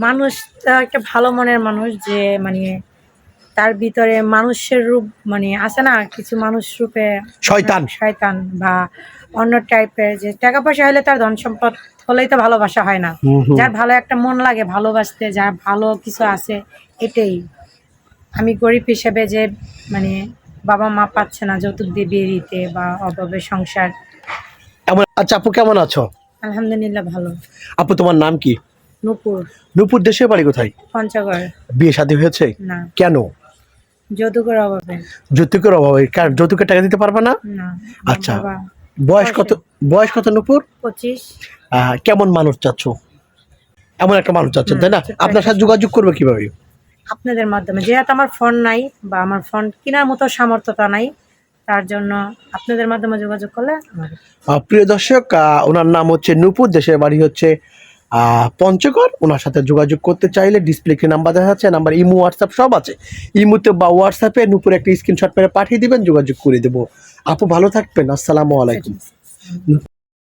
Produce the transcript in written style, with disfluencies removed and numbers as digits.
মানুষ একটা ভালো মনের মানুষ, যে মানে তার ভিতরে মানুষের রূপ মানে আছে না, কিছু মানুষ রূপে শয়তান। শয়তান বা অন্য টাইপের, যে টাকা পয়সা হলে তার ধন সম্পদ হলেই তো ভালোবাসা হয় না। যার ভালো একটা মন লাগে ভালোবাসতে, যার ভালো কিছু আছে, এটাই। আমি গরিব হিসেবে যে মানে বাবা মা পাচ্ছে না যৌতুক দিয়ে বিয়ে দিতে, বা অভাবে সংসার। আচ্ছা আপু কেমন আছো? আলহামদুলিল্লাহ ভালো। আপু তোমার নাম কি? নূপুর। নূপুর, দেশের বাড়ি কোথায়? পঞ্চগড়। বিয়ে শাদী হয়েছে? না। কেন? যৌতুকের অভাবে। যৌতুকের অভাবে? কার যৌতুকের টাকা দিতে পারবে না? না। আচ্ছা, বাবা বয়স কত? বয়স কত নূপুর? 25। কেমন মানুষ চাচ্ছ? এমন একটা মানুষ চাচ্ছেন তাই না? ছোট্ট আপনার একটা সাথে যোগাযোগ করবে কিভাবে? আপনাদের মাধ্যমে, যেহেতু আমার ফোন নাই বা আমার ফোন কেনার মতো সামর্থ্যতা নাই, তার জন্য আপনাদের মাধ্যমে যোগাযোগ করলে আমার। প্রিয় দর্শক, ওনার নাম হচ্ছে নূপুর, দেশের বাড়ি হচ্ছে পঞ্চগড়। ওনার সাথে যোগাযোগ করতে চাইলে ডিসপ্লে নাম্বার দেখা যাচ্ছে, নাম্বার ইমো হোয়াটসঅ্যাপ সব আছে। ইমোতে বা হোয়াটসঅ্যাপে নূপুর একটা স্ক্রিনশট মেরে পাঠিয়ে দিবেন, যোগাযোগ করে দেবো। আপু ভালো থাকবেন, আসসালামু আলাইকুম।